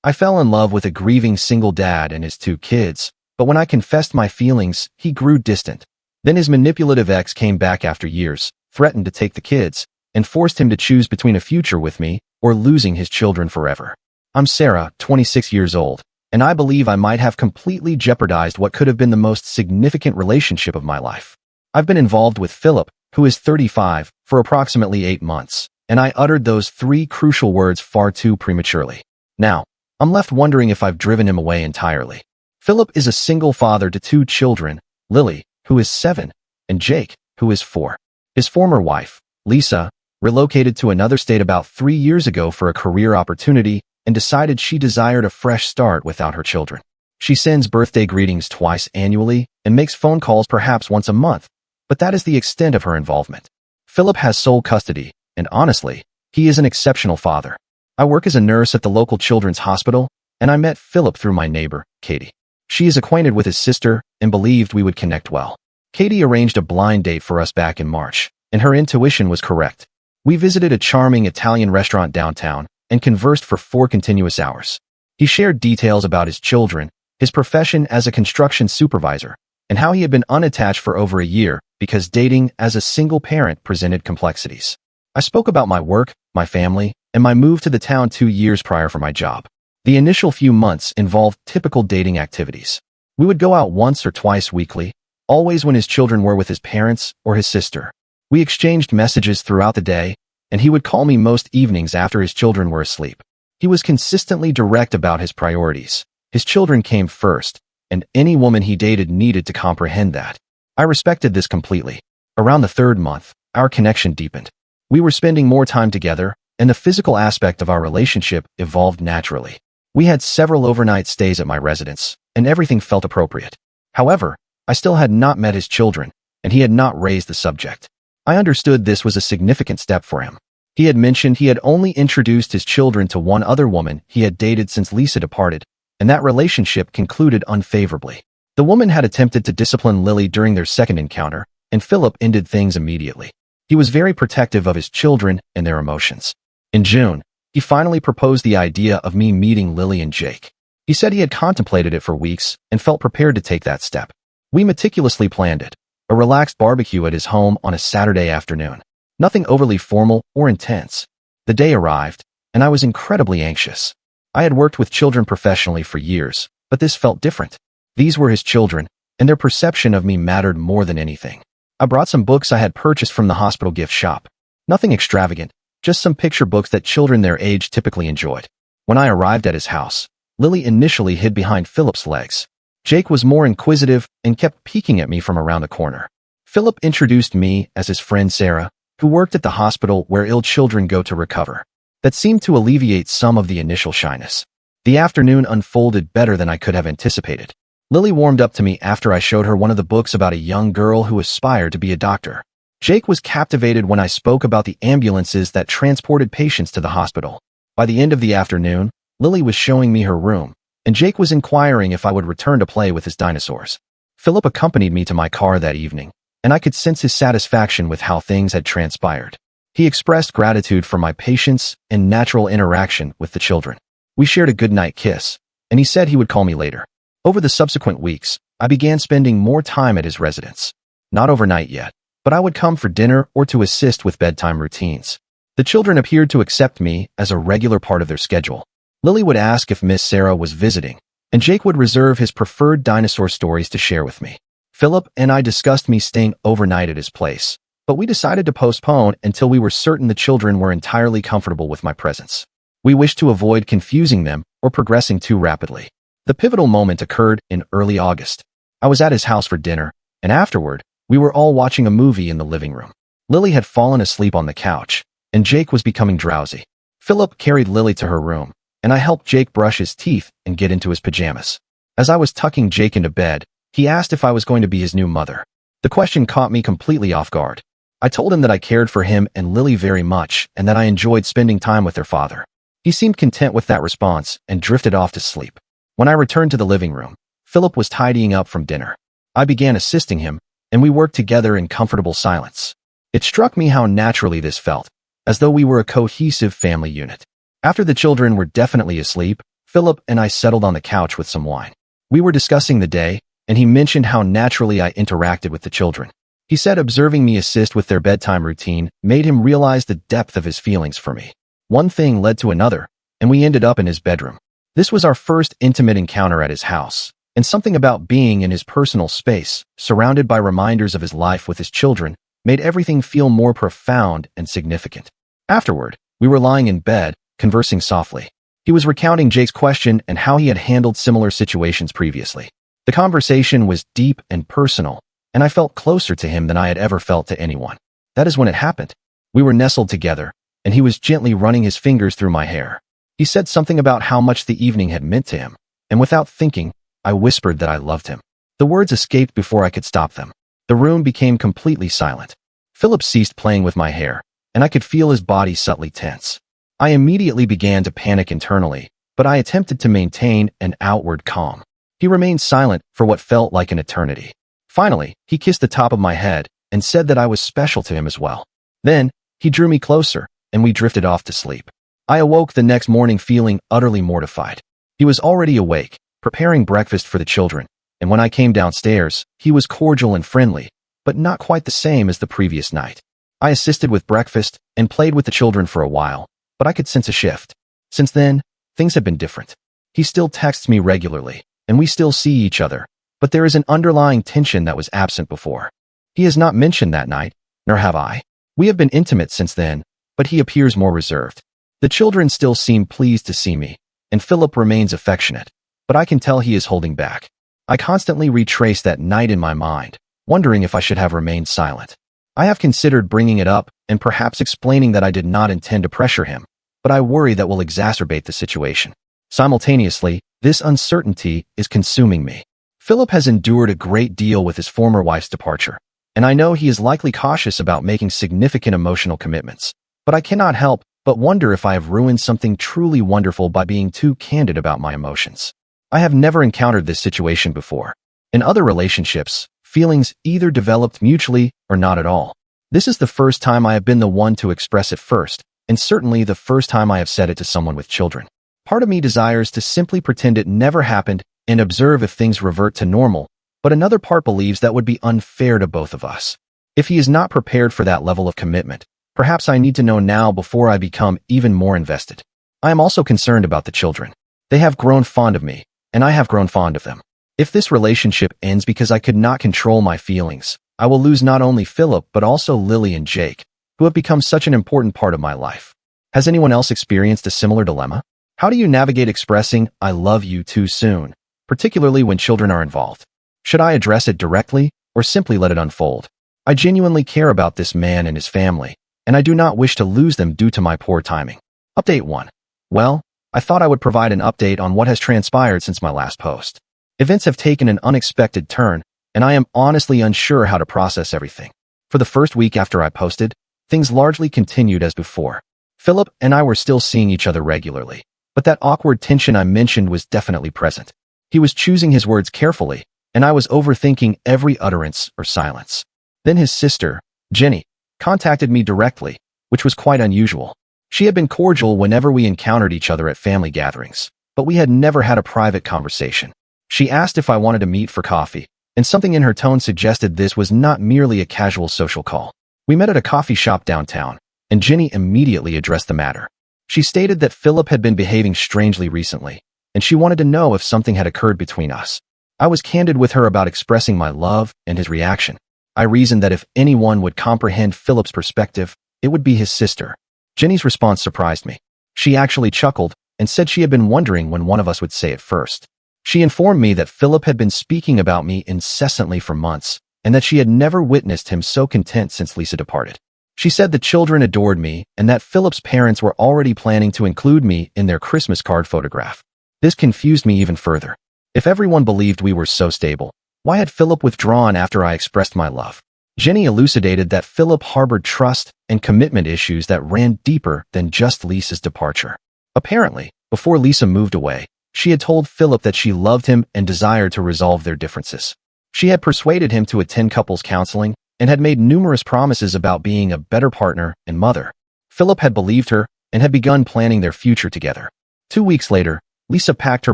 I fell in love with a grieving single dad and his 2 kids, but when I confessed my feelings, he grew distant. Then his manipulative ex came back after years, threatened to take the kids, and forced him to choose between a future with me or losing his children forever. I'm Sarah, 26 years old, and I believe I might have completely jeopardized what could have been the most significant relationship of my life. I've been involved with Philip, who is 35, for approximately 8 months, and I uttered those 3 crucial words far too prematurely. Now, I'm left wondering if I've driven him away entirely. Philip is a single father to 2 children, Lily, who is 7, and Jake, who is 4. His former wife, Lisa, relocated to another state about 3 years ago for a career opportunity and decided she desired a fresh start without her children. She sends birthday greetings twice annually and makes phone calls perhaps once a month, but that is the extent of her involvement. Philip has sole custody, and honestly, he is an exceptional father. I work as a nurse at the local children's hospital, and I met Philip through my neighbor, Katie. She is acquainted with his sister and believed we would connect well. Katie arranged a blind date for us back in March, and her intuition was correct. We visited a charming Italian restaurant downtown and conversed for 4 continuous hours. He shared details about his children, his profession as a construction supervisor, and how he had been unattached for over a year because dating as a single parent presented complexities. I spoke about my work, my family, and my move to the town 2 years prior for my job. The initial few months involved typical dating activities. We would go out once or twice weekly, always when his children were with his parents or his sister. We exchanged messages throughout the day, and he would call me most evenings after his children were asleep. He was consistently direct about his priorities. His children came first, and any woman he dated needed to comprehend that. I respected this completely. Around the 3rd month, our connection deepened. We were spending more time together, and the physical aspect of our relationship evolved naturally. We had several overnight stays at my residence, and everything felt appropriate. However, I still had not met his children, and he had not raised the subject. I understood this was a significant step for him. He had mentioned he had only introduced his children to one other woman he had dated since Lisa departed, and that relationship concluded unfavorably. The woman had attempted to discipline Lily during their second encounter, and Philip ended things immediately. He was very protective of his children and their emotions. In June, he finally proposed the idea of me meeting Lily and Jake. He said he had contemplated it for weeks and felt prepared to take that step. We meticulously planned it, a relaxed barbecue at his home on a Saturday afternoon. Nothing overly formal or intense. The day arrived, and I was incredibly anxious. I had worked with children professionally for years, but this felt different. These were his children, and their perception of me mattered more than anything. I brought some books I had purchased from the hospital gift shop. Nothing extravagant, just some picture books that children their age typically enjoyed. When I arrived at his house, Lily initially hid behind Philip's legs. Jake was more inquisitive and kept peeking at me from around the corner. Philip introduced me as his friend Sarah, who worked at the hospital where ill children go to recover. That seemed to alleviate some of the initial shyness. The afternoon unfolded better than I could have anticipated. Lily warmed up to me after I showed her one of the books about a young girl who aspired to be a doctor. Jake was captivated when I spoke about the ambulances that transported patients to the hospital. By the end of the afternoon, Lily was showing me her room, and Jake was inquiring if I would return to play with his dinosaurs. Philip accompanied me to my car that evening, and I could sense his satisfaction with how things had transpired. He expressed gratitude for my patience and natural interaction with the children. We shared a goodnight kiss, and he said he would call me later. Over the subsequent weeks, I began spending more time at his residence. Not overnight yet, but I would come for dinner or to assist with bedtime routines. The children appeared to accept me as a regular part of their schedule. Lily would ask if Miss Sarah was visiting, and Jake would reserve his preferred dinosaur stories to share with me. Philip and I discussed me staying overnight at his place, but we decided to postpone until we were certain the children were entirely comfortable with my presence. We wished to avoid confusing them or progressing too rapidly. The pivotal moment occurred in early August. I was at his house for dinner, and afterward, we were all watching a movie in the living room. Lily had fallen asleep on the couch, and Jake was becoming drowsy. Philip carried Lily to her room, and I helped Jake brush his teeth and get into his pajamas. As I was tucking Jake into bed, he asked if I was going to be his new mother. The question caught me completely off guard. I told him that I cared for him and Lily very much and that I enjoyed spending time with their father. He seemed content with that response and drifted off to sleep. When I returned to the living room, Philip was tidying up from dinner. I began assisting him, and we worked together in comfortable silence. It struck me how naturally this felt, as though we were a cohesive family unit. After the children were definitely asleep, Philip and I settled on the couch with some wine. We were discussing the day, and he mentioned how naturally I interacted with the children. He said observing me assist with their bedtime routine made him realize the depth of his feelings for me. One thing led to another, and we ended up in his bedroom. This was our first intimate encounter at his house, and something about being in his personal space, surrounded by reminders of his life with his children, made everything feel more profound and significant. Afterward, we were lying in bed, conversing softly. He was recounting Jake's question and how he had handled similar situations previously. The conversation was deep and personal, and I felt closer to him than I had ever felt to anyone. That is when it happened. We were nestled together, and he was gently running his fingers through my hair. He said something about how much the evening had meant to him, and without thinking, I whispered that I loved him. The words escaped before I could stop them. The room became completely silent. Philip ceased playing with my hair, and I could feel his body subtly tense. I immediately began to panic internally, but I attempted to maintain an outward calm. He remained silent for what felt like an eternity. Finally, he kissed the top of my head and said that I was special to him as well. Then, he drew me closer, and we drifted off to sleep. I awoke the next morning feeling utterly mortified. He was already awake, preparing breakfast for the children, and when I came downstairs, he was cordial and friendly, but not quite the same as the previous night. I assisted with breakfast and played with the children for a while, but I could sense a shift. Since then, things have been different. He still texts me regularly, and we still see each other, but there is an underlying tension that was absent before. He has not mentioned that night, nor have I. We have been intimate since then, but he appears more reserved. The children still seem pleased to see me, and Philip remains affectionate, but I can tell he is holding back. I constantly retrace that night in my mind, wondering if I should have remained silent. I have considered bringing it up and perhaps explaining that I did not intend to pressure him, but I worry that will exacerbate the situation. Simultaneously, this uncertainty is consuming me. Philip has endured a great deal with his former wife's departure, and I know he is likely cautious about making significant emotional commitments, but I cannot help but wonder if I have ruined something truly wonderful by being too candid about my emotions. I have never encountered this situation before. In other relationships, feelings either developed mutually or not at all. This is the first time I have been the one to express it first, and certainly the first time I have said it to someone with children. Part of me desires to simply pretend it never happened and observe if things revert to normal, but another part believes that would be unfair to both of us. If he is not prepared for that level of commitment, perhaps I need to know now before I become even more invested. I am also concerned about the children. They have grown fond of me, and I have grown fond of them. If this relationship ends because I could not control my feelings, I will lose not only Philip but also Lily and Jake, who have become such an important part of my life. Has anyone else experienced a similar dilemma? How do you navigate expressing "I love you" too soon, particularly when children are involved? Should I address it directly or simply let it unfold? I genuinely care about this man and his family, and I do not wish to lose them due to my poor timing. Update 1. Well, I thought I would provide an update on what has transpired since my last post. Events have taken an unexpected turn, and I am honestly unsure how to process everything. For the first week after I posted, things largely continued as before. Philip and I were still seeing each other regularly, but that awkward tension I mentioned was definitely present. He was choosing his words carefully, and I was overthinking every utterance or silence. Then his sister, Jenny, contacted me directly, which was quite unusual. She had been cordial whenever we encountered each other at family gatherings, but we had never had a private conversation. She asked if I wanted to meet for coffee, and something in her tone suggested this was not merely a casual social call. We met at a coffee shop downtown, and Jenny immediately addressed the matter. She stated that Philip had been behaving strangely recently, and she wanted to know if something had occurred between us. I was candid with her about expressing my love and his reaction. I reasoned that if anyone would comprehend Philip's perspective, it would be his sister. Jenny's response surprised me. She actually chuckled and said she had been wondering when one of us would say it first. She informed me that Philip had been speaking about me incessantly for months, and that she had never witnessed him so content since Lisa departed. She said the children adored me and that Philip's parents were already planning to include me in their Christmas card photograph. This confused me even further. If everyone believed we were so stable, why had Philip withdrawn after I expressed my love? Jenny elucidated that Philip harbored trust and commitment issues that ran deeper than just Lisa's departure. Apparently, before Lisa moved away, she had told Philip that she loved him and desired to resolve their differences. She had persuaded him to attend couples counseling and had made numerous promises about being a better partner and mother. Philip had believed her and had begun planning their future together. 2 weeks later, Lisa packed her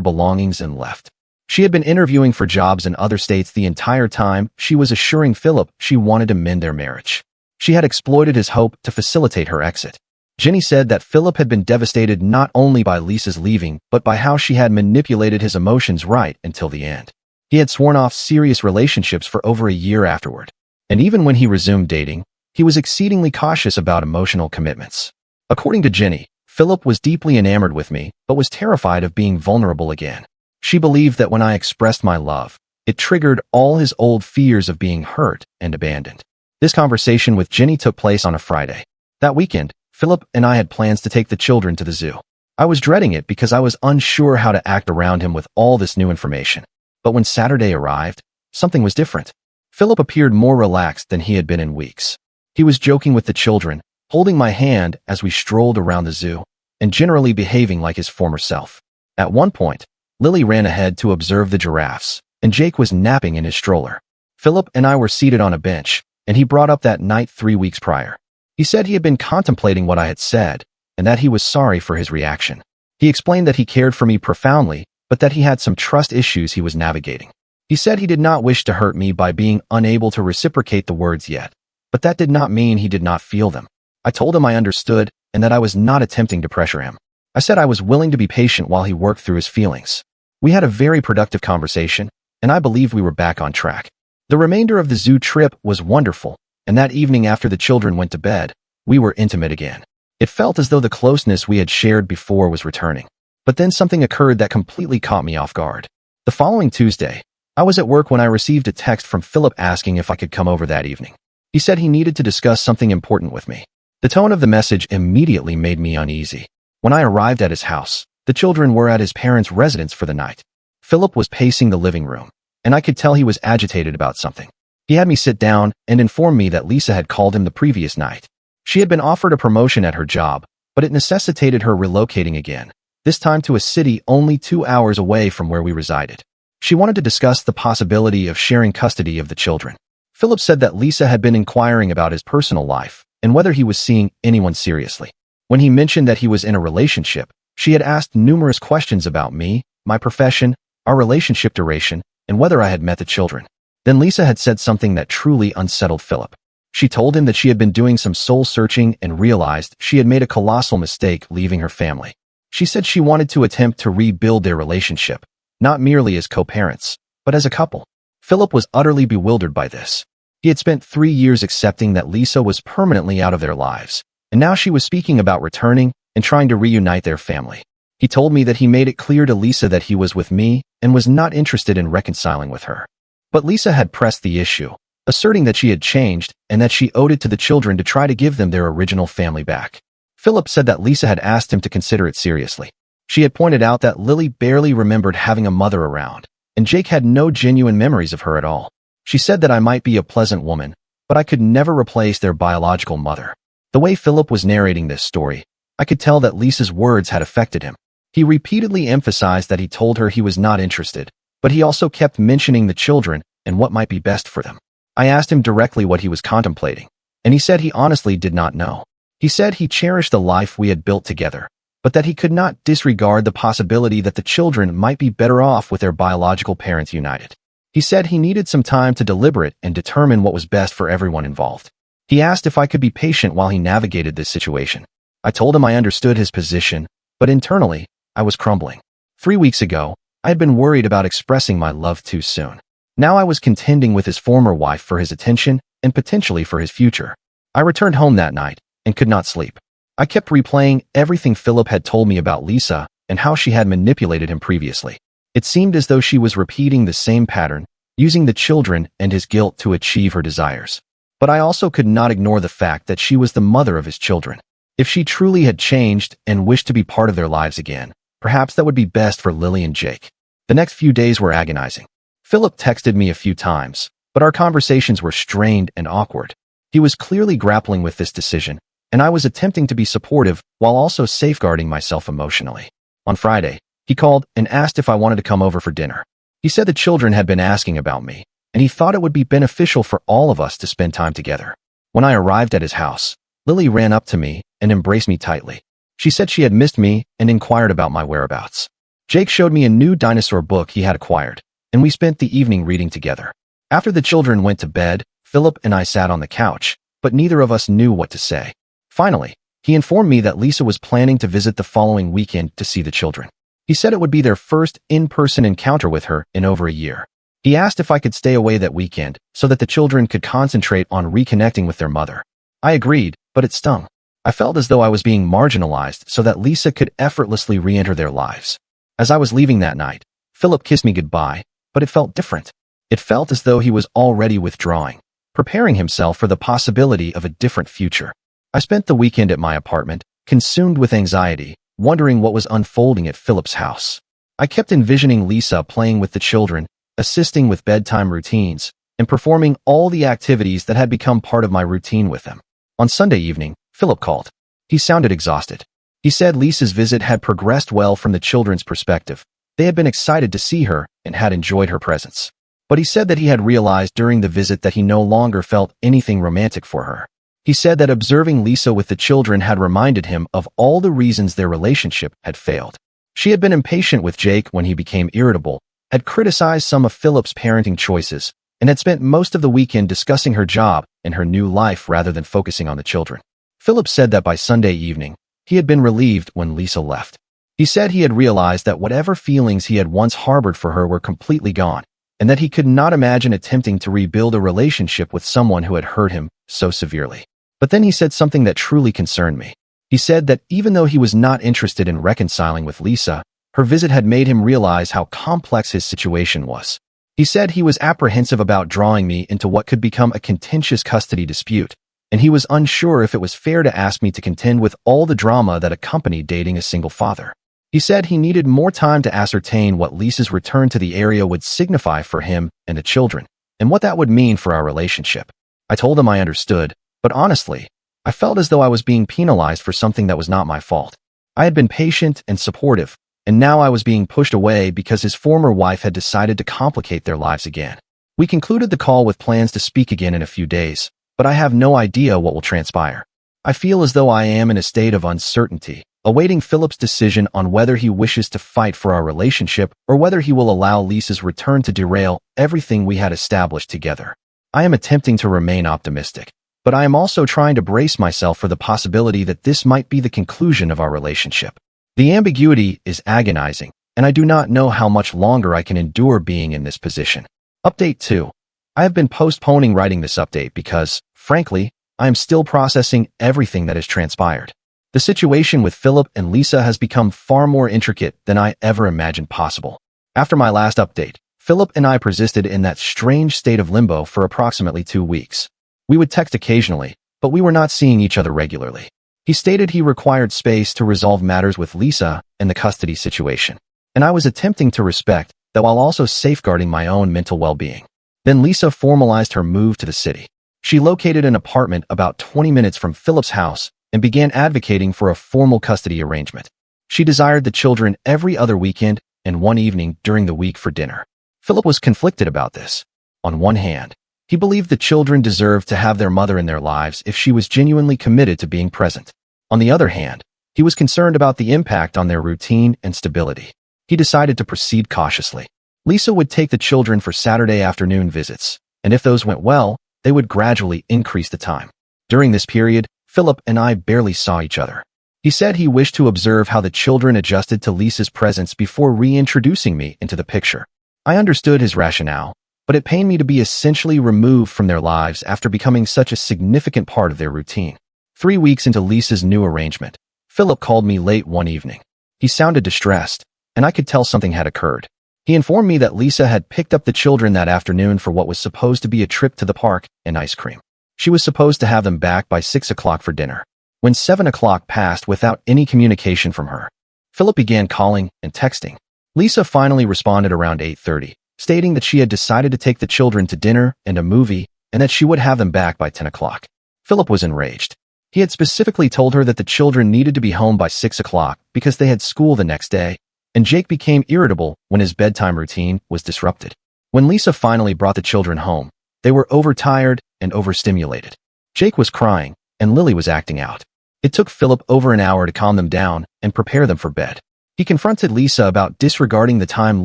belongings and left. She had been interviewing for jobs in other states the entire time. She was assuring Philip she wanted to mend their marriage. She had exploited his hope to facilitate her exit. Jenny said that Philip had been devastated not only by Lisa's leaving, but by how she had manipulated his emotions right until the end. He had sworn off serious relationships for over a year afterward. And even when he resumed dating, he was exceedingly cautious about emotional commitments. According to Jenny, Philip was deeply enamored with me, but was terrified of being vulnerable again. She believed that when I expressed my love, it triggered all his old fears of being hurt and abandoned. This conversation with Jenny took place on a Friday. That weekend, Philip and I had plans to take the children to the zoo. I was dreading it because I was unsure how to act around him with all this new information. But when Saturday arrived, something was different. Philip appeared more relaxed than he had been in weeks. He was joking with the children, holding my hand as we strolled around the zoo, and generally behaving like his former self. At one point, Lily ran ahead to observe the giraffes, and Jake was napping in his stroller. Philip and I were seated on a bench, and he brought up that night 3 weeks prior. He said he had been contemplating what I had said, and that he was sorry for his reaction. He explained that he cared for me profoundly, but that he had some trust issues he was navigating. He said he did not wish to hurt me by being unable to reciprocate the words yet, but that did not mean he did not feel them. I told him I understood, and that I was not attempting to pressure him. I said I was willing to be patient while he worked through his feelings. We had a very productive conversation, and I believe we were back on track. The remainder of the zoo trip was wonderful, and that evening after the children went to bed, we were intimate again. It felt as though the closeness we had shared before was returning. But then something occurred that completely caught me off guard. The following Tuesday, I was at work when I received a text from Philip asking if I could come over that evening. He said he needed to discuss something important with me. The tone of the message immediately made me uneasy. When I arrived at his house, the children were at his parents' residence for the night. Philip was pacing the living room, and I could tell he was agitated about something. He had me sit down and informed me that Lisa had called him the previous night. She had been offered a promotion at her job, but it necessitated her relocating again, this time to a city only 2 hours away from where we resided. She wanted to discuss the possibility of sharing custody of the children. Philip said that Lisa had been inquiring about his personal life and whether he was seeing anyone seriously. When he mentioned that he was in a relationship, she had asked numerous questions about me, my profession, our relationship duration, and whether I had met the children. Then Lisa had said something that truly unsettled Philip. She told him that she had been doing some soul-searching and realized she had made a colossal mistake leaving her family. She said she wanted to attempt to rebuild their relationship, not merely as co-parents, but as a couple. Philip was utterly bewildered by this. He had spent 3 years accepting that Lisa was permanently out of their lives, and now she was speaking about returning and trying to reunite their family. He told me that he made it clear to Lisa that he was with me and was not interested in reconciling with her. But Lisa had pressed the issue, asserting that she had changed and that she owed it to the children to try to give them their original family back. Philip said that Lisa had asked him to consider it seriously. She had pointed out that Lily barely remembered having a mother around, and Jake had no genuine memories of her at all. She said that I might be a pleasant woman, but I could never replace their biological mother. The way Philip was narrating this story, I could tell that Lisa's words had affected him. He repeatedly emphasized that he told her he was not interested, but he also kept mentioning the children and what might be best for them. I asked him directly what he was contemplating, and he said he honestly did not know. He said he cherished the life we had built together, but that he could not disregard the possibility that the children might be better off with their biological parents united. He said he needed some time to deliberate and determine what was best for everyone involved. He asked if I could be patient while he navigated this situation. I told him I understood his position, but internally, I was crumbling. 3 weeks ago, I had been worried about expressing my love too soon. Now I was contending with his former wife for his attention and potentially for his future. I returned home that night and could not sleep. I kept replaying everything Philip had told me about Lisa and how she had manipulated him previously. It seemed as though she was repeating the same pattern, using the children and his guilt to achieve her desires. But I also could not ignore the fact that she was the mother of his children. If she truly had changed and wished to be part of their lives again, perhaps that would be best for Lily and Jake. The next few days were agonizing. Philip texted me a few times, but our conversations were strained and awkward. He was clearly grappling with this decision, and I was attempting to be supportive while also safeguarding myself emotionally. On Friday, he called and asked if I wanted to come over for dinner. He said the children had been asking about me, and he thought it would be beneficial for all of us to spend time together. When I arrived at his house, Lily ran up to me and embraced me tightly. She said she had missed me and inquired about my whereabouts. Jake showed me a new dinosaur book he had acquired, and we spent the evening reading together. After the children went to bed, Philip and I sat on the couch, but neither of us knew what to say. Finally, he informed me that Lisa was planning to visit the following weekend to see the children. He said it would be their first in-person encounter with her in over a year. He asked if I could stay away that weekend so that the children could concentrate on reconnecting with their mother. I agreed, but it stung. I felt as though I was being marginalized so that Lisa could effortlessly re-enter their lives. As I was leaving that night, Philip kissed me goodbye, but it felt different. It felt as though he was already withdrawing, preparing himself for the possibility of a different future. I spent the weekend at my apartment, consumed with anxiety, wondering what was unfolding at Philip's house. I kept envisioning Lisa playing with the children, assisting with bedtime routines, and performing all the activities that had become part of my routine with them. On Sunday evening, Philip called. He sounded exhausted. He said Lisa's visit had progressed well from the children's perspective. They had been excited to see her and had enjoyed her presence. But he said that he had realized during the visit that he no longer felt anything romantic for her. He said that observing Lisa with the children had reminded him of all the reasons their relationship had failed. She had been impatient with Jake when he became irritable, had criticized some of Philip's parenting choices, and had spent most of the weekend discussing her job and her new life rather than focusing on the children. Philip said that by Sunday evening, he had been relieved when Lisa left. He said he had realized that whatever feelings he had once harbored for her were completely gone, and that he could not imagine attempting to rebuild a relationship with someone who had hurt him so severely. But then he said something that truly concerned me. He said that even though he was not interested in reconciling with Lisa, her visit had made him realize how complex his situation was. He said he was apprehensive about drawing me into what could become a contentious custody dispute, and he was unsure if it was fair to ask me to contend with all the drama that accompanied dating a single father. He said he needed more time to ascertain what Lisa's return to the area would signify for him and the children, and what that would mean for our relationship. I told him I understood, but honestly, I felt as though I was being penalized for something that was not my fault. I had been patient and supportive, and now I was being pushed away because his former wife had decided to complicate their lives again. We concluded the call with plans to speak again in a few days, but I have no idea what will transpire. I feel as though I am in a state of uncertainty, awaiting Philip's decision on whether he wishes to fight for our relationship or whether he will allow Lisa's return to derail everything we had established together. I am attempting to remain optimistic, but I am also trying to brace myself for the possibility that this might be the conclusion of our relationship. The ambiguity is agonizing, and I do not know how much longer I can endure being in this position. Update 2. I have been postponing writing this update because, frankly, I am still processing everything that has transpired. The situation with Philip and Lisa has become far more intricate than I ever imagined possible. After my last update, Philip and I persisted in that strange state of limbo for approximately 2 weeks. We would text occasionally, but we were not seeing each other regularly. He stated he required space to resolve matters with Lisa and the custody situation, and I was attempting to respect that while also safeguarding my own mental well-being. Then Lisa formalized her move to the city. She located an apartment about 20 minutes from Philip's house and began advocating for a formal custody arrangement. She desired the children every other weekend and one evening during the week for dinner. Philip was conflicted about this. On one hand, he believed the children deserved to have their mother in their lives if she was genuinely committed to being present. On the other hand, he was concerned about the impact on their routine and stability. He decided to proceed cautiously. Lisa would take the children for Saturday afternoon visits, and if those went well, they would gradually increase the time. During this period, Philip and I barely saw each other. He said he wished to observe how the children adjusted to Lisa's presence before reintroducing me into the picture. I understood his rationale, but it pained me to be essentially removed from their lives after becoming such a significant part of their routine. 3 weeks into Lisa's new arrangement, Philip called me late one evening. He sounded distressed, and I could tell something had occurred. He informed me that Lisa had picked up the children that afternoon for what was supposed to be a trip to the park and ice cream. She was supposed to have them back by 6 o'clock for dinner. When 7 o'clock passed without any communication from her, Philip began calling and texting. Lisa finally responded around 8:30, stating that she had decided to take the children to dinner and a movie and that she would have them back by 10 o'clock. Philip was enraged. He had specifically told her that the children needed to be home by 6 o'clock because they had school the next day, and Jake became irritable when his bedtime routine was disrupted. When Lisa finally brought the children home, they were overtired and overstimulated. Jake was crying, and Lily was acting out. It took Philip over an hour to calm them down and prepare them for bed. He confronted Lisa about disregarding the time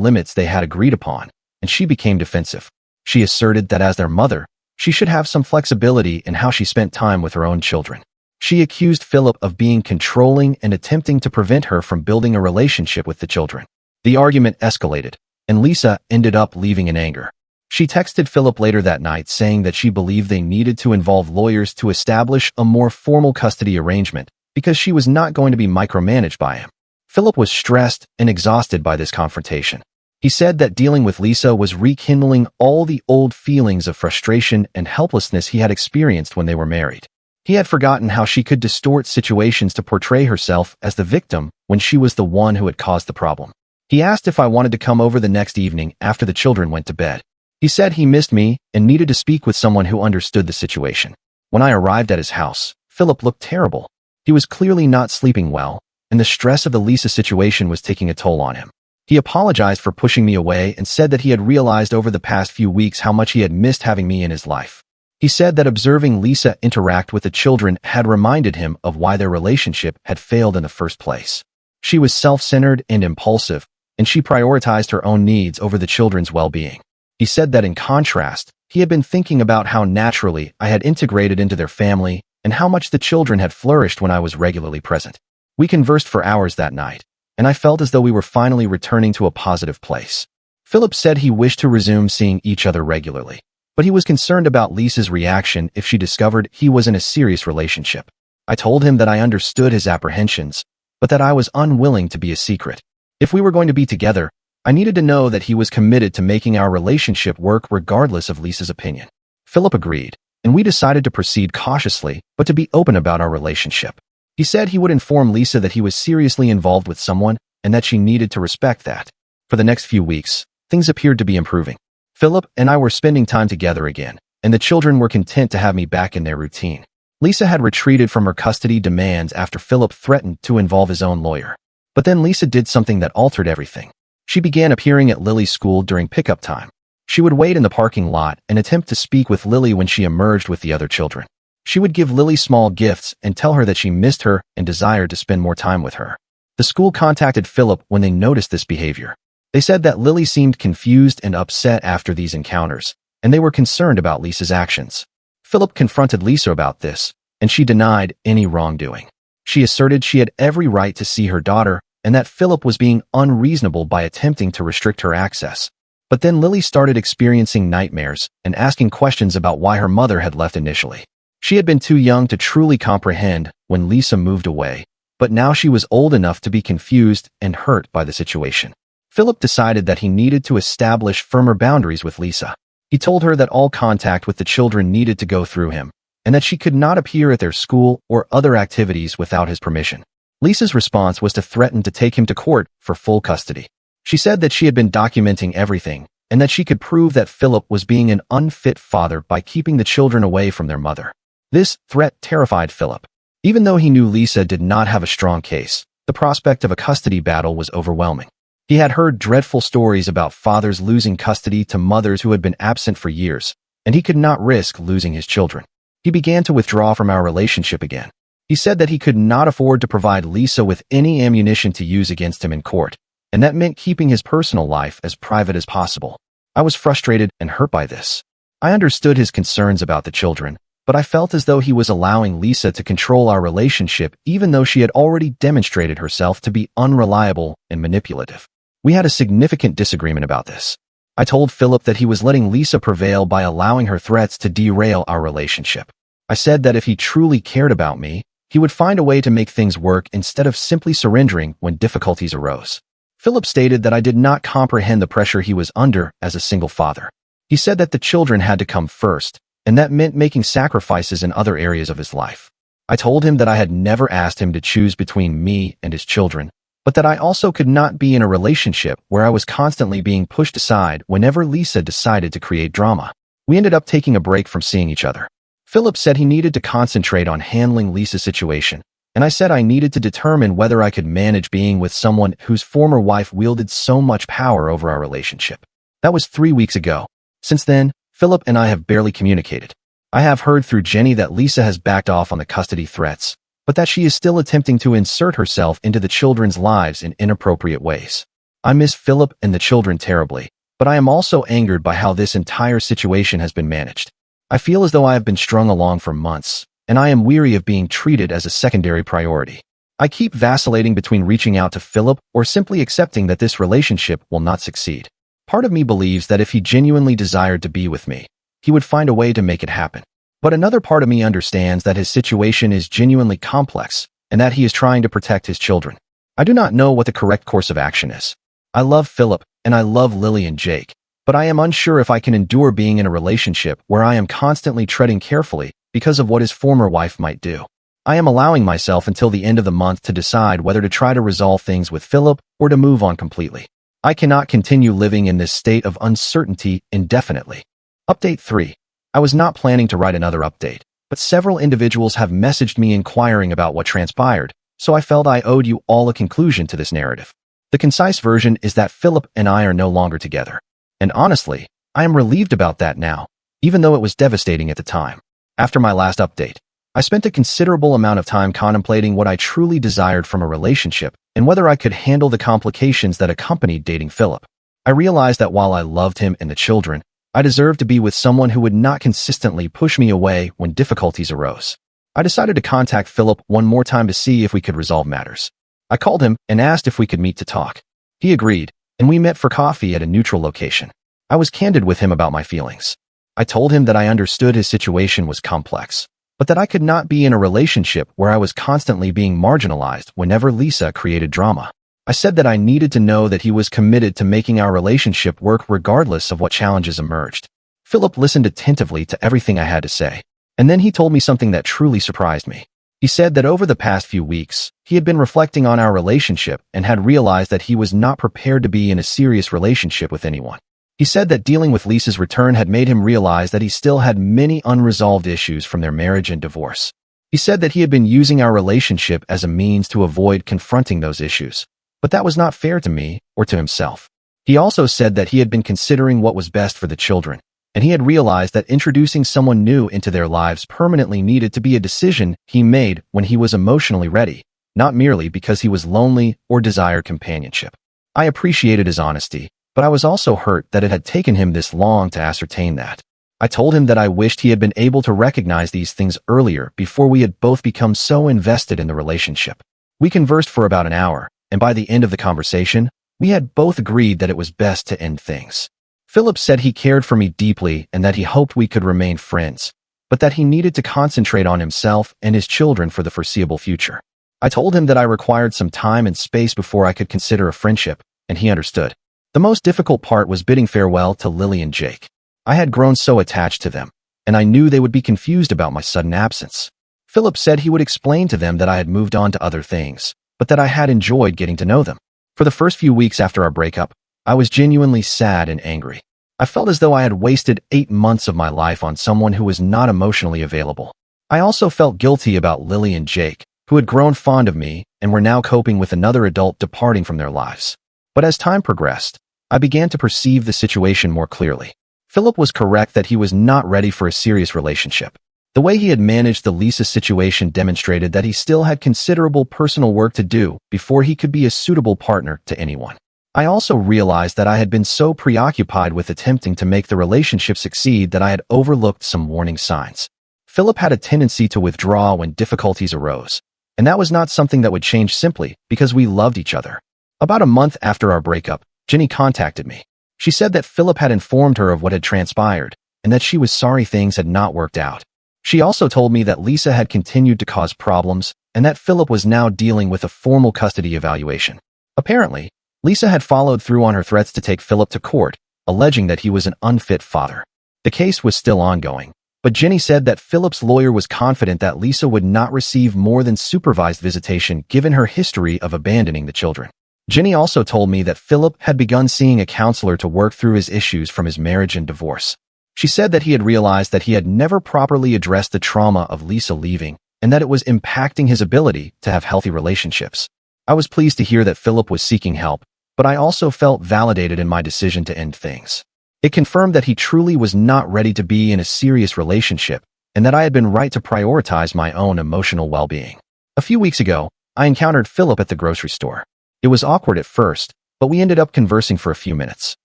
limits they had agreed upon, and she became defensive. She asserted that as their mother, she should have some flexibility in how she spent time with her own children. She accused Philip of being controlling and attempting to prevent her from building a relationship with the children. The argument escalated, and Lisa ended up leaving in anger. She texted Philip later that night saying that she believed they needed to involve lawyers to establish a more formal custody arrangement because she was not going to be micromanaged by him. Philip was stressed and exhausted by this confrontation. He said that dealing with Lisa was rekindling all the old feelings of frustration and helplessness he had experienced when they were married. He had forgotten how she could distort situations to portray herself as the victim when she was the one who had caused the problem. He asked if I wanted to come over the next evening after the children went to bed. He said he missed me and needed to speak with someone who understood the situation. When I arrived at his house, Philip looked terrible. He was clearly not sleeping well, and the stress of the Lisa situation was taking a toll on him. He apologized for pushing me away and said that he had realized over the past few weeks how much he had missed having me in his life. He said that observing Lisa interact with the children had reminded him of why their relationship had failed in the first place. She was self-centered and impulsive, and she prioritized her own needs over the children's well-being. He said that in contrast, he had been thinking about how naturally I had integrated into their family and how much the children had flourished when I was regularly present. We conversed for hours that night, and I felt as though we were finally returning to a positive place. Philip said he wished to resume seeing each other regularly, but he was concerned about Lisa's reaction if she discovered he was in a serious relationship. I told him that I understood his apprehensions, but that I was unwilling to be a secret. If we were going to be together, I needed to know that he was committed to making our relationship work regardless of Lisa's opinion. Philip agreed, and we decided to proceed cautiously, but to be open about our relationship. He said he would inform Lisa that he was seriously involved with someone and that she needed to respect that. For the next few weeks, things appeared to be improving. Philip and I were spending time together again, and the children were content to have me back in their routine. Lisa had retreated from her custody demands after Philip threatened to involve his own lawyer. But then Lisa did something that altered everything. She began appearing at Lily's school during pickup time. She would wait in the parking lot and attempt to speak with Lily when she emerged with the other children. She would give Lily small gifts and tell her that she missed her and desired to spend more time with her. The school contacted Philip when they noticed this behavior. They said that Lily seemed confused and upset after these encounters, and they were concerned about Lisa's actions. Philip confronted Lisa about this, and she denied any wrongdoing. She asserted she had every right to see her daughter and that Philip was being unreasonable by attempting to restrict her access. But then Lily started experiencing nightmares and asking questions about why her mother had left initially. She had been too young to truly comprehend when Lisa moved away, but now she was old enough to be confused and hurt by the situation. Philip decided that he needed to establish firmer boundaries with Lisa. He told her that all contact with the children needed to go through him, and that she could not appear at their school or other activities without his permission. Lisa's response was to threaten to take him to court for full custody. She said that she had been documenting everything, and that she could prove that Philip was being an unfit father by keeping the children away from their mother. This threat terrified Philip. Even though he knew Lisa did not have a strong case, the prospect of a custody battle was overwhelming. He had heard dreadful stories about fathers losing custody to mothers who had been absent for years, and he could not risk losing his children. He began to withdraw from our relationship again. He said that he could not afford to provide Lisa with any ammunition to use against him in court, and that meant keeping his personal life as private as possible. I was frustrated and hurt by this. I understood his concerns about the children, but I felt as though he was allowing Lisa to control our relationship even though she had already demonstrated herself to be unreliable and manipulative. We had a significant disagreement about this. I told Philip that he was letting Lisa prevail by allowing her threats to derail our relationship. I said that if he truly cared about me, he would find a way to make things work instead of simply surrendering when difficulties arose. Philip stated that I did not comprehend the pressure he was under as a single father. He said that the children had to come first, and that meant making sacrifices in other areas of his life. I told him that I had never asked him to choose between me and his children, but that I also could not be in a relationship where I was constantly being pushed aside whenever Lisa decided to create drama. We ended up taking a break from seeing each other. Philip said he needed to concentrate on handling Lisa's situation, and I said I needed to determine whether I could manage being with someone whose former wife wielded so much power over our relationship. That was 3 weeks ago. Since then, Philip and I have barely communicated. I have heard through Jenny that Lisa has backed off on the custody threats, but that she is still attempting to insert herself into the children's lives in inappropriate ways. I miss Philip and the children terribly, but I am also angered by how this entire situation has been managed. I feel as though I have been strung along for months, and I am weary of being treated as a secondary priority. I keep vacillating between reaching out to Philip or simply accepting that this relationship will not succeed. Part of me believes that if he genuinely desired to be with me, he would find a way to make it happen. But another part of me understands that his situation is genuinely complex and that he is trying to protect his children. I do not know what the correct course of action is. I love Philip and I love Lily and Jake, but I am unsure if I can endure being in a relationship where I am constantly treading carefully because of what his former wife might do. I am allowing myself until the end of the month to decide whether to try to resolve things with Philip or to move on completely. I cannot continue living in this state of uncertainty indefinitely. Update 3. I was not planning to write another update, but several individuals have messaged me inquiring about what transpired, so I felt I owed you all a conclusion to this narrative. The concise version is that Philip and I are no longer together. And honestly, I am relieved about that now, even though it was devastating at the time. After my last update, I spent a considerable amount of time contemplating what I truly desired from a relationship and whether I could handle the complications that accompanied dating Philip. I realized that while I loved him and the children, I deserved to be with someone who would not consistently push me away when difficulties arose. I decided to contact Philip one more time to see if we could resolve matters. I called him and asked if we could meet to talk. He agreed, and we met for coffee at a neutral location. I was candid with him about my feelings. I told him that I understood his situation was complex, but that I could not be in a relationship where I was constantly being marginalized whenever Lisa created drama. I said that I needed to know that he was committed to making our relationship work regardless of what challenges emerged. Philip listened attentively to everything I had to say, and then he told me something that truly surprised me. He said that over the past few weeks, he had been reflecting on our relationship and had realized that he was not prepared to be in a serious relationship with anyone. He said that dealing with Lisa's return had made him realize that he still had many unresolved issues from their marriage and divorce. He said that he had been using our relationship as a means to avoid confronting those issues, but that was not fair to me or to himself. He also said that he had been considering what was best for the children, and he had realized that introducing someone new into their lives permanently needed to be a decision he made when he was emotionally ready, not merely because he was lonely or desired companionship. I appreciated his honesty, but I was also hurt that it had taken him this long to ascertain that. I told him that I wished he had been able to recognize these things earlier before we had both become so invested in the relationship. We conversed for about an hour, and by the end of the conversation, we had both agreed that it was best to end things. Philip said he cared for me deeply and that he hoped we could remain friends, but that he needed to concentrate on himself and his children for the foreseeable future. I told him that I required some time and space before I could consider a friendship, and he understood. The most difficult part was bidding farewell to Lily and Jake. I had grown so attached to them, and I knew they would be confused about my sudden absence. Philip said he would explain to them that I had moved on to other things, but that I had enjoyed getting to know them. For the first few weeks after our breakup, I was genuinely sad and angry. I felt as though I had wasted 8 months of my life on someone who was not emotionally available. I also felt guilty about Lily and Jake, who had grown fond of me and were now coping with another adult departing from their lives. But as time progressed, I began to perceive the situation more clearly. Philip was correct that he was not ready for a serious relationship. The way he had managed the Lisa situation demonstrated that he still had considerable personal work to do before he could be a suitable partner to anyone. I also realized that I had been so preoccupied with attempting to make the relationship succeed that I had overlooked some warning signs. Philip had a tendency to withdraw when difficulties arose, and that was not something that would change simply because we loved each other. About a month after our breakup, Jenny contacted me. She said that Philip had informed her of what had transpired and that she was sorry things had not worked out. She also told me that Lisa had continued to cause problems and that Philip was now dealing with a formal custody evaluation. Apparently, Lisa had followed through on her threats to take Philip to court, alleging that he was an unfit father. The case was still ongoing, but Jenny said that Philip's lawyer was confident that Lisa would not receive more than supervised visitation given her history of abandoning the children. Jenny also told me that Philip had begun seeing a counselor to work through his issues from his marriage and divorce. She said that he had realized that he had never properly addressed the trauma of Lisa leaving and that it was impacting his ability to have healthy relationships. I was pleased to hear that Philip was seeking help, but I also felt validated in my decision to end things. It confirmed that he truly was not ready to be in a serious relationship and that I had been right to prioritize my own emotional well-being. A few weeks ago, I encountered Philip at the grocery store. It was awkward at first, but we ended up conversing for a few minutes.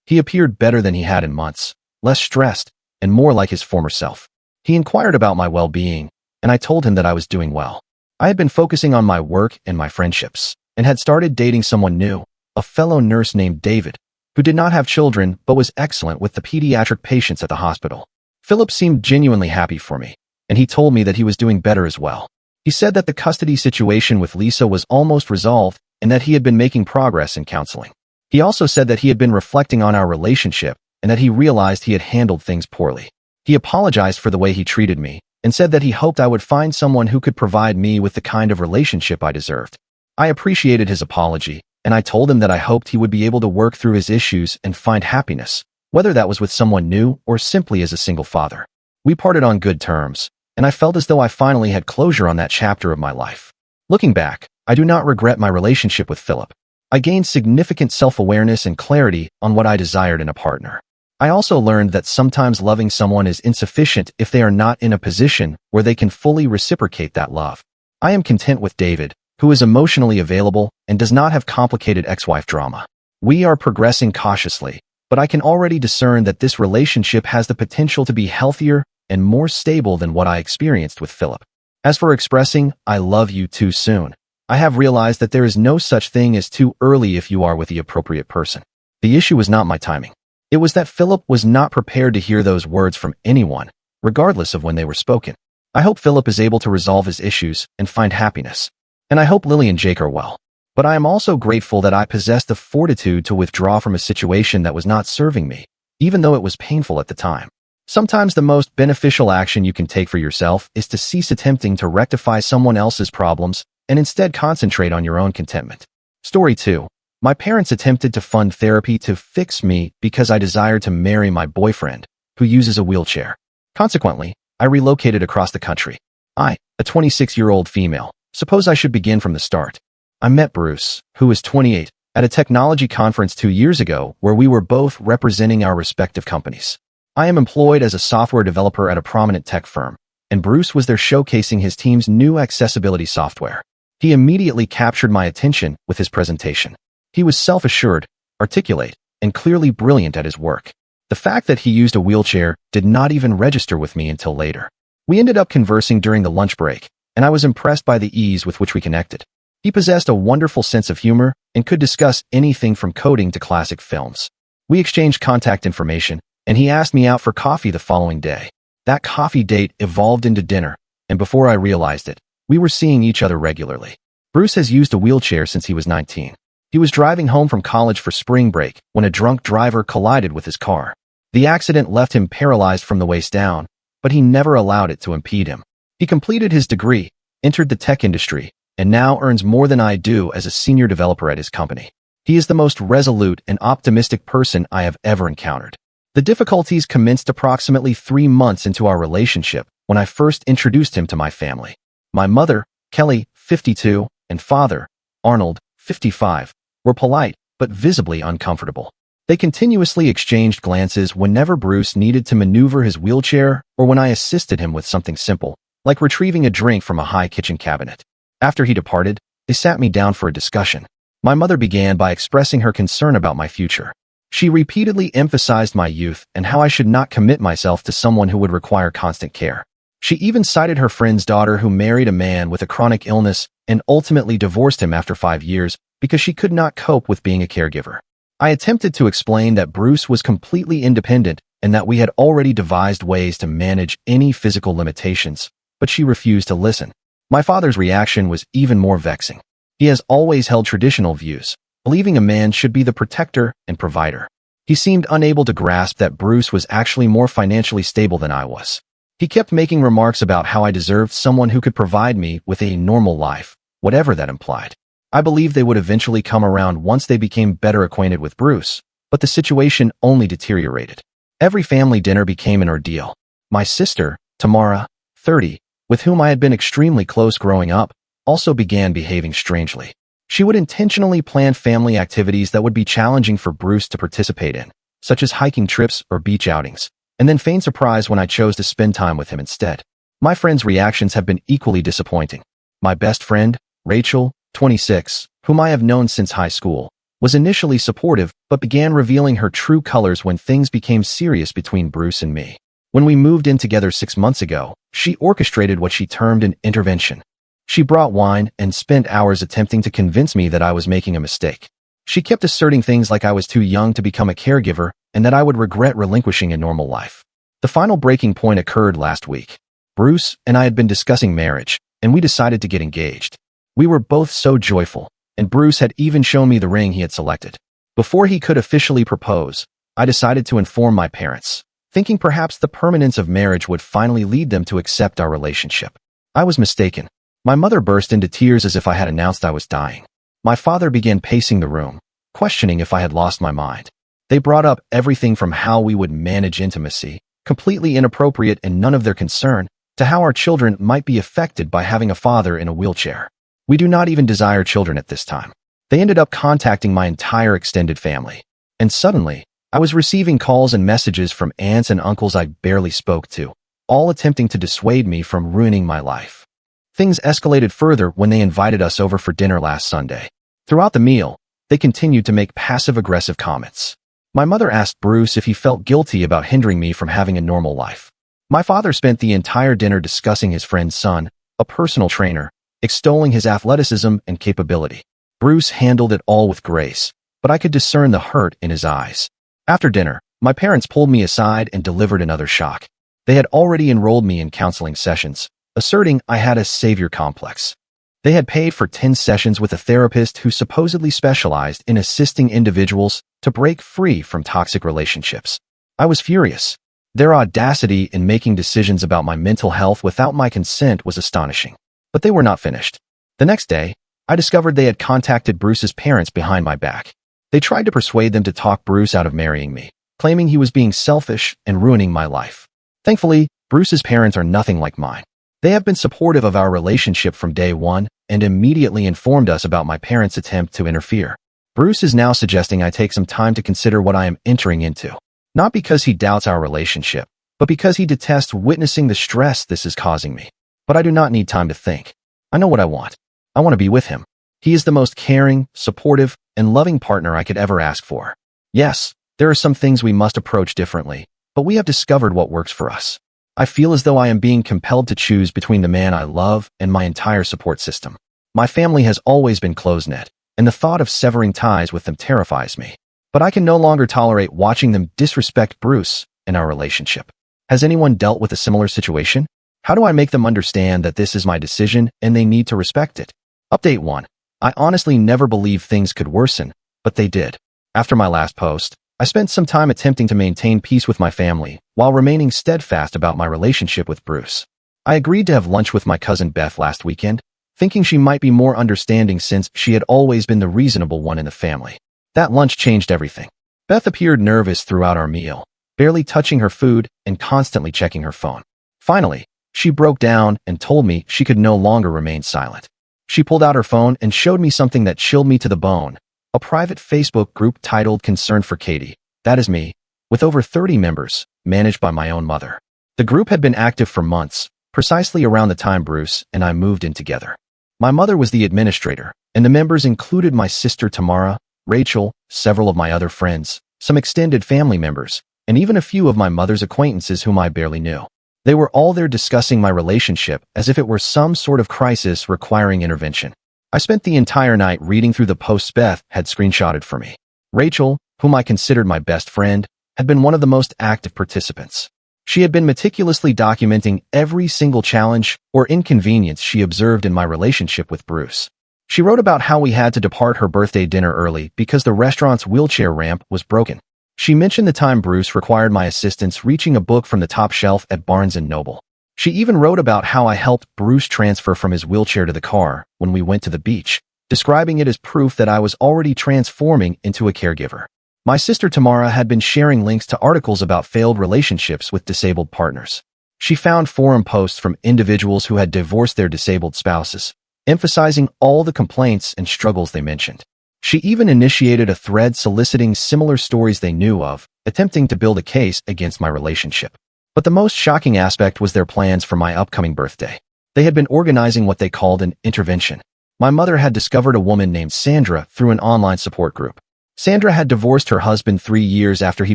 He appeared better than he had in months, less stressed, and more like his former self. He inquired about my well-being, and I told him that I was doing well. I had been focusing on my work and my friendships, and had started dating someone new, a fellow nurse named David, who did not have children but was excellent with the pediatric patients at the hospital. Philip seemed genuinely happy for me, and he told me that he was doing better as well. He said that the custody situation with Lisa was almost resolved and that he had been making progress in counseling. He also said that he had been reflecting on our relationship and that he realized he had handled things poorly. He apologized for the way he treated me and said that he hoped I would find someone who could provide me with the kind of relationship I deserved. I appreciated his apology, and I told him that I hoped he would be able to work through his issues and find happiness, whether that was with someone new or simply as a single father. We parted on good terms, and I felt as though I finally had closure on that chapter of my life. Looking back, I do not regret my relationship with Philip. I gained significant self-awareness and clarity on what I desired in a partner. I also learned that sometimes loving someone is insufficient if they are not in a position where they can fully reciprocate that love. I am content with David, who is emotionally available and does not have complicated ex-wife drama. We are progressing cautiously, but I can already discern that this relationship has the potential to be healthier and more stable than what I experienced with Philip. As for expressing, "I love you" too soon, I have realized that there is no such thing as too early if you are with the appropriate person. The issue was not my timing. It was that Philip was not prepared to hear those words from anyone, regardless of when they were spoken. I hope Philip is able to resolve his issues and find happiness. And I hope Lily and Jake are well. But I am also grateful that I possessed the fortitude to withdraw from a situation that was not serving me, even though it was painful at the time. Sometimes the most beneficial action you can take for yourself is to cease attempting to rectify someone else's problems and instead concentrate on your own contentment. Story 2. My parents attempted to fund therapy to fix me because I desired to marry my boyfriend, who uses a wheelchair. Consequently, I relocated across the country. I, a 26-year-old female, suppose I should begin from the start. I met Bruce, who is 28, at a technology conference 2 years ago where we were both representing our respective companies. I am employed as a software developer at a prominent tech firm, and Bruce was there showcasing his team's new accessibility software. He immediately captured my attention with his presentation. He was self-assured, articulate, and clearly brilliant at his work. The fact that he used a wheelchair did not even register with me until later. We ended up conversing during the lunch break, and I was impressed by the ease with which we connected. He possessed a wonderful sense of humor and could discuss anything from coding to classic films. We exchanged contact information, and he asked me out for coffee the following day. That coffee date evolved into dinner, and before I realized it, we were seeing each other regularly. Bruce has used a wheelchair since he was 19. He was driving home from college for spring break when a drunk driver collided with his car. The accident left him paralyzed from the waist down, but he never allowed it to impede him. He completed his degree, entered the tech industry, and now earns more than I do as a senior developer at his company. He is the most resolute and optimistic person I have ever encountered. The difficulties commenced approximately 3 months into our relationship when I first introduced him to my family. My mother, Kelly, 52, and father, Arnold, 55, were polite but visibly uncomfortable. They continuously exchanged glances whenever Bruce needed to maneuver his wheelchair or when I assisted him with something simple, like retrieving a drink from a high kitchen cabinet. After he departed, they sat me down for a discussion. My mother began by expressing her concern about my future. She repeatedly emphasized my youth and how I should not commit myself to someone who would require constant care. She even cited her friend's daughter who married a man with a chronic illness and ultimately divorced him after 5 years because she could not cope with being a caregiver. I attempted to explain that Bruce was completely independent and that we had already devised ways to manage any physical limitations, but she refused to listen. My father's reaction was even more vexing. He has always held traditional views, believing a man should be the protector and provider. He seemed unable to grasp that Bruce was actually more financially stable than I was. He kept making remarks about how I deserved someone who could provide me with a normal life, whatever that implied. I believe they would eventually come around once they became better acquainted with Bruce, but the situation only deteriorated. Every family dinner became an ordeal. My sister, Tamara, 30, with whom I had been extremely close growing up, also began behaving strangely. She would intentionally plan family activities that would be challenging for Bruce to participate in, such as hiking trips or beach outings, and then feign surprise when I chose to spend time with him instead. My friends' reactions have been equally disappointing. My best friend, Rachel, 26, whom I have known since high school, was initially supportive but began revealing her true colors when things became serious between Bruce and me. When we moved in together 6 months ago, she orchestrated what she termed an intervention. She brought wine and spent hours attempting to convince me that I was making a mistake. She kept asserting things like I was too young to become a caregiver and that I would regret relinquishing a normal life. The final breaking point occurred last week. Bruce and I had been discussing marriage, and we decided to get engaged. We were both so joyful, and Bruce had even shown me the ring he had selected. Before he could officially propose, I decided to inform my parents, thinking perhaps the permanence of marriage would finally lead them to accept our relationship. I was mistaken. My mother burst into tears as if I had announced I was dying. My father began pacing the room, questioning if I had lost my mind. They brought up everything from how we would manage intimacy, completely inappropriate and none of their concern, to how our children might be affected by having a father in a wheelchair. We do not even desire children at this time. They ended up contacting my entire extended family. And suddenly, I was receiving calls and messages from aunts and uncles I barely spoke to, all attempting to dissuade me from ruining my life. Things escalated further when they invited us over for dinner last Sunday. Throughout the meal, they continued to make passive-aggressive comments. My mother asked Bruce if he felt guilty about hindering me from having a normal life. My father spent the entire dinner discussing his friend's son, a personal trainer, extolling his athleticism and capability. Bruce handled it all with grace, but I could discern the hurt in his eyes. After dinner, my parents pulled me aside and delivered another shock. They had already enrolled me in counseling sessions, asserting I had a savior complex. They had paid for 10 sessions with a therapist who supposedly specialized in assisting individuals to break free from toxic relationships. I was furious. Their audacity in making decisions about my mental health without my consent was astonishing. But they were not finished. The next day, I discovered they had contacted Bruce's parents behind my back. They tried to persuade them to talk Bruce out of marrying me, claiming he was being selfish and ruining my life. Thankfully, Bruce's parents are nothing like mine. They have been supportive of our relationship from day one and immediately informed us about my parents' attempt to interfere. Bruce is now suggesting I take some time to consider what I am entering into. Not because he doubts our relationship, but because he detests witnessing the stress this is causing me. But I do not need time to think. I know what I want. I want to be with him. He is the most caring, supportive, and loving partner I could ever ask for. Yes, there are some things we must approach differently, but we have discovered what works for us. I feel as though I am being compelled to choose between the man I love and my entire support system. My family has always been close-knit, and the thought of severing ties with them terrifies me. But I can no longer tolerate watching them disrespect Bruce and our relationship. Has anyone dealt with a similar situation? How do I make them understand that this is my decision and they need to respect it? Update 1. I honestly never believed things could worsen, but they did. After my last post, I spent some time attempting to maintain peace with my family while remaining steadfast about my relationship with Bruce. I agreed to have lunch with my cousin Beth last weekend, thinking she might be more understanding since she had always been the reasonable one in the family. That lunch changed everything. Beth appeared nervous throughout our meal, barely touching her food and constantly checking her phone. Finally, she broke down and told me she could no longer remain silent. She pulled out her phone and showed me something that chilled me to the bone. A private Facebook group titled Concern for Katie, that is me, with over 30 members, managed by my own mother. The group had been active for months, precisely around the time Bruce and I moved in together. My mother was the administrator, and the members included my sister Tamara, Rachel, several of my other friends, some extended family members, and even a few of my mother's acquaintances whom I barely knew. They were all there discussing my relationship as if it were some sort of crisis requiring intervention. I spent the entire night reading through the posts Beth had screenshotted for me. Rachel, whom I considered my best friend, had been one of the most active participants. She had been meticulously documenting every single challenge or inconvenience she observed in my relationship with Bruce. She wrote about how we had to depart her birthday dinner early because the restaurant's wheelchair ramp was broken. She mentioned the time Bruce required my assistance reaching a book from the top shelf at Barnes & Noble. She even wrote about how I helped Bruce transfer from his wheelchair to the car when we went to the beach, describing it as proof that I was already transforming into a caregiver. My sister Tamara had been sharing links to articles about failed relationships with disabled partners. She found forum posts from individuals who had divorced their disabled spouses, emphasizing all the complaints and struggles they mentioned. She even initiated a thread soliciting similar stories they knew of, attempting to build a case against my relationship. But the most shocking aspect was their plans for my upcoming birthday. They had been organizing what they called an intervention. My mother had discovered a woman named Sandra through an online support group. Sandra had divorced her husband 3 years after he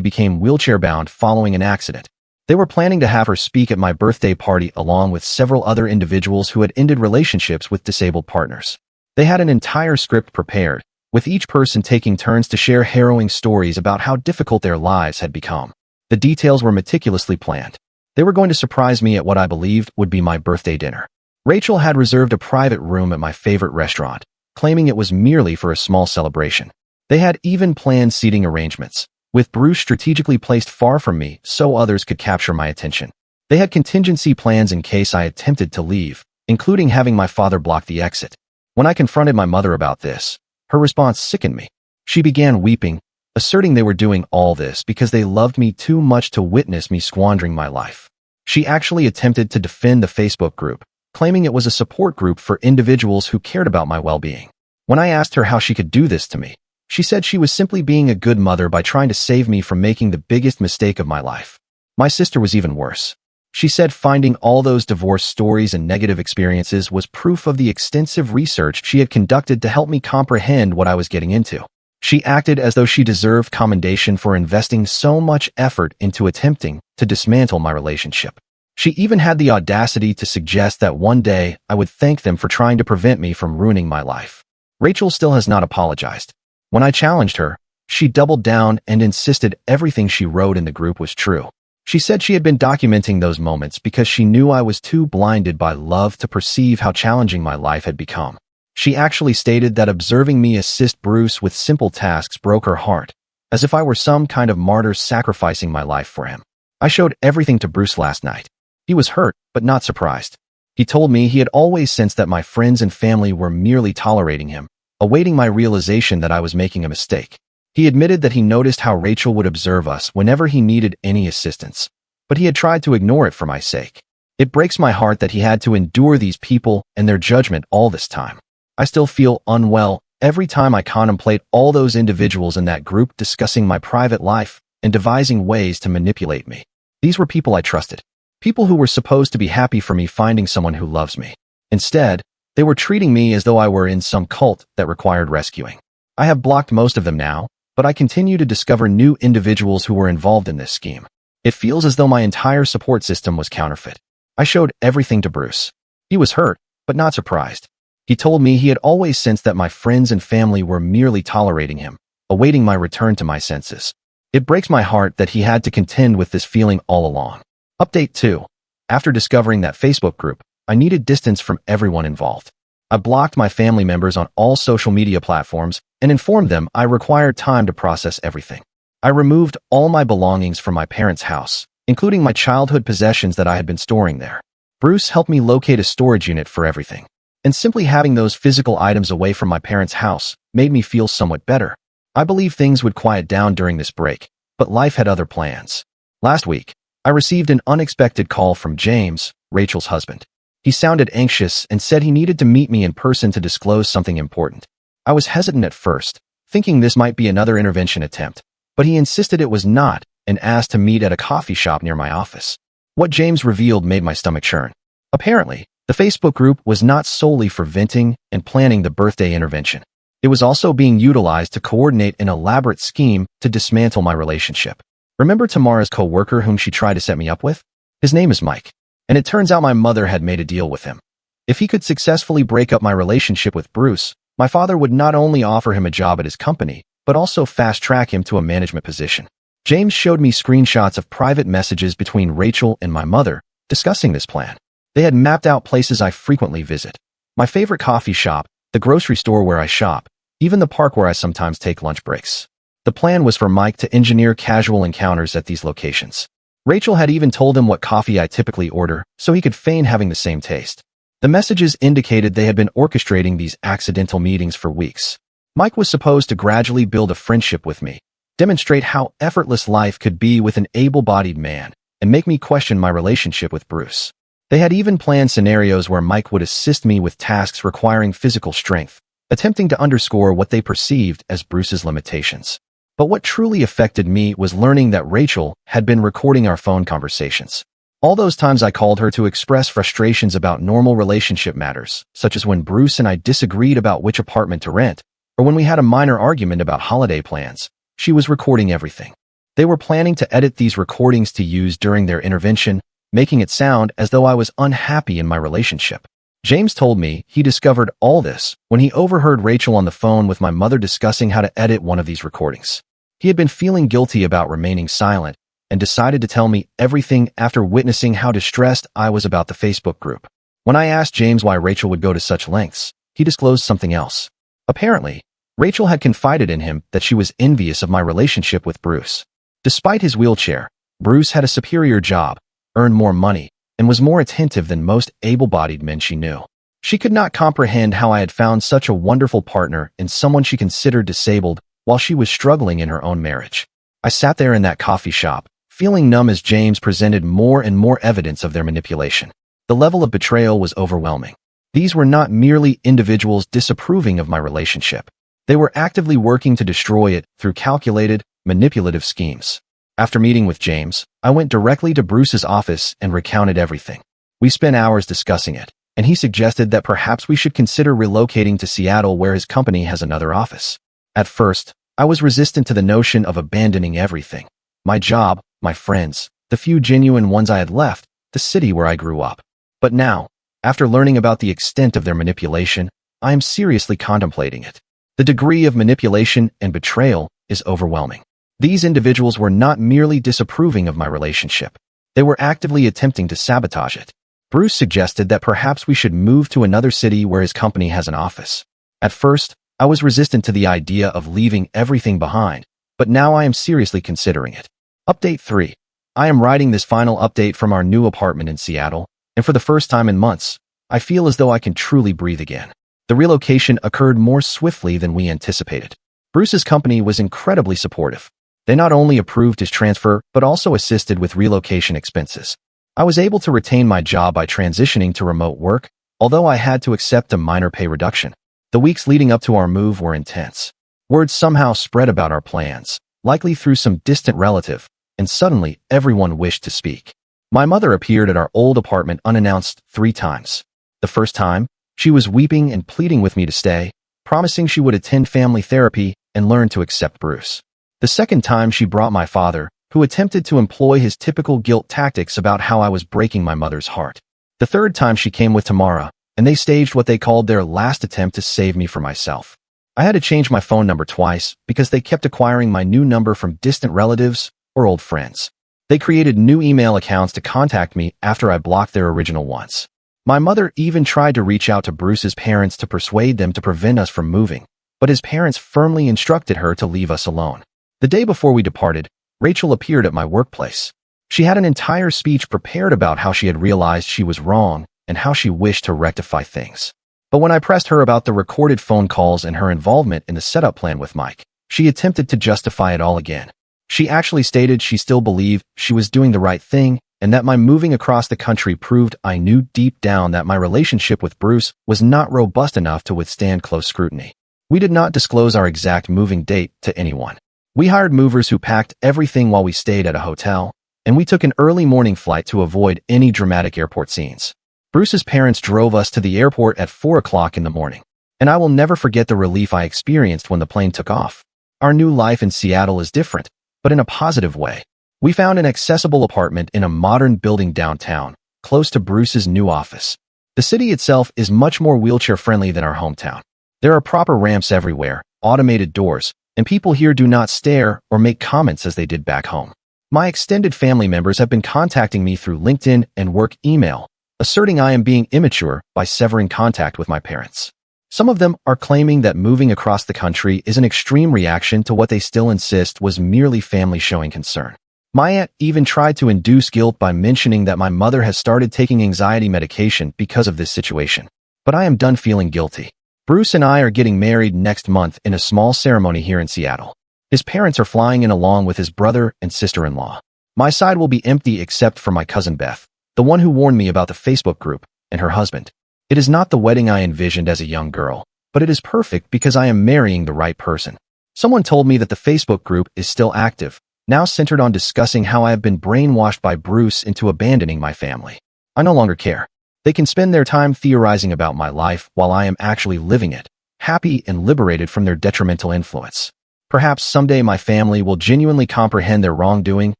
became wheelchair-bound following an accident. They were planning to have her speak at my birthday party along with several other individuals who had ended relationships with disabled partners. They had an entire script prepared, with each person taking turns to share harrowing stories about how difficult their lives had become. The details were meticulously planned. They were going to surprise me at what I believed would be my birthday dinner. Rachel had reserved a private room at my favorite restaurant, claiming it was merely for a small celebration. They had even planned seating arrangements, with Bruce strategically placed far from me so others could capture my attention. They had contingency plans in case I attempted to leave, including having my father block the exit. When I confronted my mother about this, her response sickened me. She began weeping, asserting they were doing all this because they loved me too much to witness me squandering my life. She actually attempted to defend the Facebook group, claiming it was a support group for individuals who cared about my well-being. When I asked her how she could do this to me, she said she was simply being a good mother by trying to save me from making the biggest mistake of my life. My sister was even worse. She said finding all those divorce stories and negative experiences was proof of the extensive research she had conducted to help me comprehend what I was getting into. She acted as though she deserved commendation for investing so much effort into attempting to dismantle my relationship. She even had the audacity to suggest that one day I would thank them for trying to prevent me from ruining my life. Rachel still has not apologized. When I challenged her, she doubled down and insisted everything she wrote in the group was true. She said she had been documenting those moments because she knew I was too blinded by love to perceive how challenging my life had become. She actually stated that observing me assist Bruce with simple tasks broke her heart, as if I were some kind of martyr sacrificing my life for him. I showed everything to Bruce last night. He was hurt, but not surprised. He told me he had always sensed that my friends and family were merely tolerating him, awaiting my realization that I was making a mistake. He admitted that he noticed how Rachel would observe us whenever he needed any assistance, but he had tried to ignore it for my sake. It breaks my heart that he had to endure these people and their judgment all this time. I still feel unwell every time I contemplate all those individuals in that group discussing my private life and devising ways to manipulate me. These were people I trusted. People who were supposed to be happy for me finding someone who loves me. Instead, they were treating me as though I were in some cult that required rescuing. I have blocked most of them now, but I continue to discover new individuals who were involved in this scheme. It feels as though my entire support system was counterfeit. I showed everything to Bruce. He was hurt, but not surprised. He told me he had always sensed that my friends and family were merely tolerating him, awaiting my return to my senses. It breaks my heart that he had to contend with this feeling all along. Update 2. After discovering that Facebook group, I needed distance from everyone involved. I blocked my family members on all social media platforms and informed them I required time to process everything. I removed all my belongings from my parents' house, including my childhood possessions that I had been storing there. Bruce helped me locate a storage unit for everything, and simply having those physical items away from my parents' house made me feel somewhat better. I believe things would quiet down during this break, but life had other plans. Last week, I received an unexpected call from James, Rachel's husband. He sounded anxious and said he needed to meet me in person to disclose something important. I was hesitant at first, thinking this might be another intervention attempt, but he insisted it was not and asked to meet at a coffee shop near my office. What James revealed made my stomach churn. Apparently, the Facebook group was not solely for venting and planning the birthday intervention. It was also being utilized to coordinate an elaborate scheme to dismantle my relationship. Remember Tamara's co-worker whom she tried to set me up with? His name is Mike. And it turns out my mother had made a deal with him. If he could successfully break up my relationship with Bruce, my father would not only offer him a job at his company, but also fast-track him to a management position. James showed me screenshots of private messages between Rachel and my mother discussing this plan. They had mapped out places I frequently visit. My favorite coffee shop, the grocery store where I shop, even the park where I sometimes take lunch breaks. The plan was for Mike to engineer casual encounters at these locations. Rachel had even told him what coffee I typically order, so he could feign having the same taste. The messages indicated they had been orchestrating these accidental meetings for weeks. Mike was supposed to gradually build a friendship with me, demonstrate how effortless life could be with an able-bodied man, and make me question my relationship with Bruce. They had even planned scenarios where Mike would assist me with tasks requiring physical strength, attempting to underscore what they perceived as Bruce's limitations. But what truly affected me was learning that Rachel had been recording our phone conversations. All those times I called her to express frustrations about normal relationship matters, such as when Bruce and I disagreed about which apartment to rent, or when we had a minor argument about holiday plans, she was recording everything. They were planning to edit these recordings to use during their intervention, making it sound as though I was unhappy in my relationship. James told me he discovered all this when he overheard Rachel on the phone with my mother discussing how to edit one of these recordings. He had been feeling guilty about remaining silent and decided to tell me everything after witnessing how distressed I was about the Facebook group. When I asked James why Rachel would go to such lengths, he disclosed something else. Apparently, Rachel had confided in him that she was envious of my relationship with Bruce. Despite his wheelchair, Bruce had a superior job, earned more money, and was more attentive than most able-bodied men she knew. She could not comprehend how I had found such a wonderful partner in someone she considered disabled while she was struggling in her own marriage. I sat there in that coffee shop, feeling numb as James presented more and more evidence of their manipulation. The level of betrayal was overwhelming. These were not merely individuals disapproving of my relationship. They were actively working to destroy it through calculated, manipulative schemes. After meeting with James, I went directly to Bruce's office and recounted everything. We spent hours discussing it, and he suggested that perhaps we should consider relocating to Seattle where his company has another office. At first, I was resistant to the notion of abandoning everything. My job, my friends, the few genuine ones I had left, the city where I grew up. But now, after learning about the extent of their manipulation, I am seriously contemplating it. The degree of manipulation and betrayal is overwhelming. These individuals were not merely disapproving of my relationship. They were actively attempting to sabotage it. Bruce suggested that perhaps we should move to another city where his company has an office. At first, I was resistant to the idea of leaving everything behind, but now I am seriously considering it. Update 3. I am writing this final update from our new apartment in Seattle, and for the first time in months, I feel as though I can truly breathe again. The relocation occurred more swiftly than we anticipated. Bruce's company was incredibly supportive. They not only approved his transfer, but also assisted with relocation expenses. I was able to retain my job by transitioning to remote work, although I had to accept a minor pay reduction. The weeks leading up to our move were intense. Word somehow spread about our plans, likely through some distant relative, and suddenly everyone wished to speak. My mother appeared at our old apartment unannounced 3 times. The first time, she was weeping and pleading with me to stay, promising she would attend family therapy and learn to accept Bruce. The second time she brought my father, who attempted to employ his typical guilt tactics about how I was breaking my mother's heart. The third time she came with Tamara, and they staged what they called their last attempt to save me from myself. I had to change my phone number twice because they kept acquiring my new number from distant relatives or old friends. They created new email accounts to contact me after I blocked their original ones. My mother even tried to reach out to Bruce's parents to persuade them to prevent us from moving, but his parents firmly instructed her to leave us alone. The day before we departed, Rachel appeared at my workplace. She had an entire speech prepared about how she had realized she was wrong and how she wished to rectify things. But when I pressed her about the recorded phone calls and her involvement in the setup plan with Mike, she attempted to justify it all again. She actually stated she still believed she was doing the right thing and that my moving across the country proved I knew deep down that my relationship with Bruce was not robust enough to withstand close scrutiny. We did not disclose our exact moving date to anyone. We hired movers who packed everything while we stayed at a hotel, and we took an early morning flight to avoid any dramatic airport scenes. Bruce's parents drove us to the airport at 4 o'clock in the morning, and I will never forget the relief I experienced when the plane took off. Our new life in Seattle is different, but in a positive way. We found an accessible apartment in a modern building downtown, close to Bruce's new office. The city itself is much more wheelchair-friendly than our hometown. There are proper ramps everywhere, automated doors, and people here do not stare or make comments as they did back home. My extended family members have been contacting me through LinkedIn and work email, asserting I am being immature by severing contact with my parents. Some of them are claiming that moving across the country is an extreme reaction to what they still insist was merely family showing concern. My aunt even tried to induce guilt by mentioning that my mother has started taking anxiety medication because of this situation. But I am done feeling guilty. Bruce and I are getting married next month in a small ceremony here in Seattle. His parents are flying in along with his brother and sister-in-law. My side will be empty except for my cousin Beth, the one who warned me about the Facebook group, and her husband. It is not the wedding I envisioned as a young girl, but it is perfect because I am marrying the right person. Someone told me that the Facebook group is still active, now centered on discussing how I have been brainwashed by Bruce into abandoning my family. I no longer care. They can spend their time theorizing about my life while I am actually living it, happy and liberated from their detrimental influence. Perhaps someday my family will genuinely comprehend their wrongdoing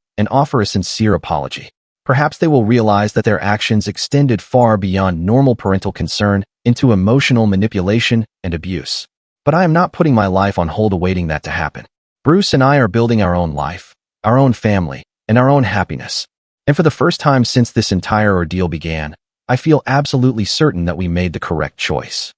and offer a sincere apology. Perhaps they will realize that their actions extended far beyond normal parental concern into emotional manipulation and abuse. But I am not putting my life on hold awaiting that to happen. Bruce and I are building our own life, our own family, and our own happiness. And for the first time since this entire ordeal began, I feel absolutely certain that we made the correct choice.